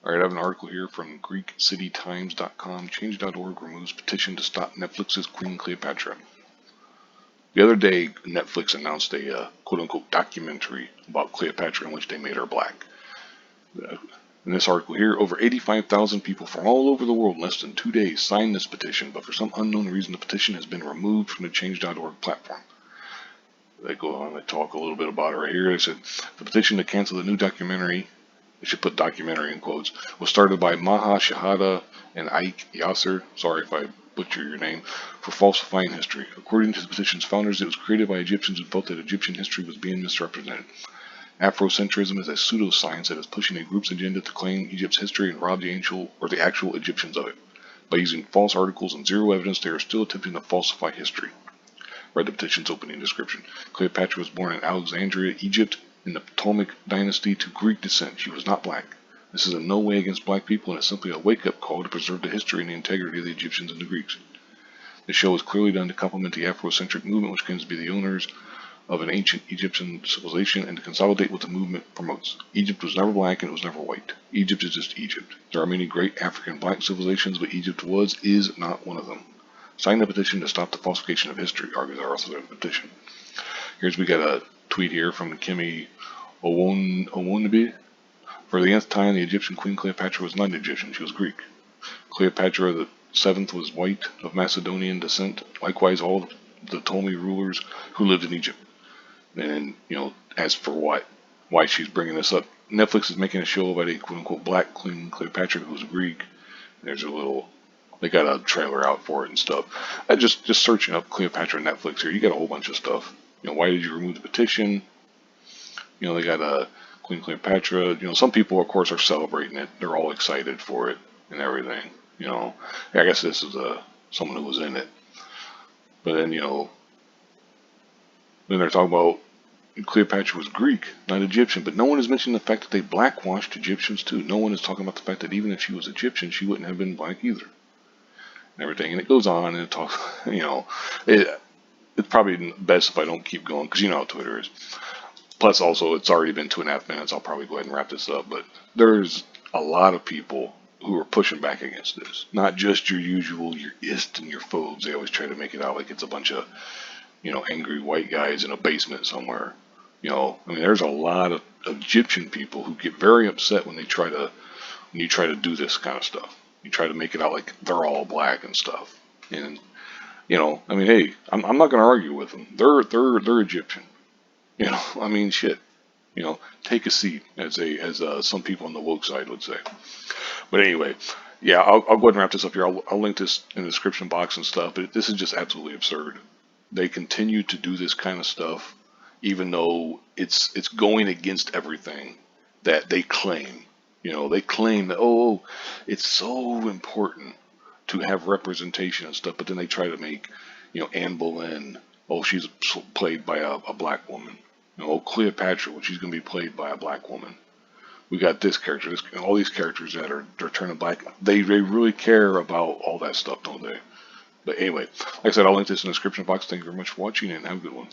Alright, I have an article here from GreekCityTimes.com. Change.org removes petition to stop Netflix's Queen Cleopatra. The other day, Netflix announced a quote-unquote documentary about Cleopatra in which they made her black. In this article here, over 85,000 people from all over the world in less than 2 days signed this petition, but for some unknown reason the petition has been removed from the Change.org platform. They go on, they talk a little bit about it right here. They said, the petition to cancel the new documentary, they should put documentary in quotes, was started by Maha Shahada and Ike Yasser, sorry if I butcher your name, for falsifying history. According to the petition's founders, it was created by Egyptians who felt that Egyptian history was being misrepresented. Afrocentrism is a pseudoscience that is pushing a group's agenda to claim Egypt's history and rob the actual Egyptians of it. By using false articles and zero evidence, they are still attempting to falsify history. Read the petition's opening description. Cleopatra was born in Alexandria, Egypt, in the Ptolemaic dynasty to Greek descent. She was not black. This is in no way against black people and is simply a wake-up call to preserve the history and the integrity of the Egyptians and the Greeks. The show is clearly done to complement the Afrocentric movement, which claims to be the owners of an ancient Egyptian civilization, and to consolidate what the movement promotes. Egypt was never black and it was never white. Egypt is just Egypt. There are many great African black civilizations, but Egypt is not one of them. Sign the petition to stop the falsification of history, argues our author of the petition. We got a tweet here from Kimi Owonibi. For the nth time, the Egyptian Queen Cleopatra was not Egyptian, she was Greek. Cleopatra the Seventh was white, of Macedonian descent, likewise all the Ptolemy rulers who lived in Egypt. And, as for why she's bringing this up, Netflix is making a show about a quote-unquote black Queen Cleopatra who's Greek. There's they got a trailer out for it and stuff. Just searching up Cleopatra Netflix here, you got a whole bunch of stuff. Why did you remove the petition? They got Queen Cleopatra. Some people, of course, are celebrating it. They're all excited for it and everything. I guess this is someone who was in it. But then, then they're talking about Cleopatra was Greek, not Egyptian. But no one is mentioning the fact that they blackwashed Egyptians too. No one is talking about the fact that even if she was Egyptian, she wouldn't have been black either. And everything. And it goes on and it talks, it's probably best if I don't keep going because you know how Twitter is. Plus, also, it's already been 2.5 minutes. I'll probably go ahead and wrap this up. But there's a lot of people who are pushing back against this. Not just your usual, your ists and your phobes. They always try to make it out like it's a bunch of, angry white guys in a basement somewhere. There's a lot of Egyptian people who get very upset when you try to do this kind of stuff. You try to make it out like they're all black and stuff. And, hey, I'm not going to argue with them. They're Egyptian. Shit. Take a seat, as some people on the woke side would say. But anyway, yeah, I'll go ahead and wrap this up here. I'll link this in the description box and stuff. But this is just absolutely absurd. They continue to do this kind of stuff, even though it's going against everything that they claim. They claim that it's so important to have representation and stuff, but then they try to make Anne Boleyn, she's played by a black woman. Cleopatra, she's going to be played by a black woman. We got this character, all these characters that they're turning black. They really care about all that stuff, don't they? But anyway, like I said, I'll link this in the description box. Thank you very much for watching and have a good one.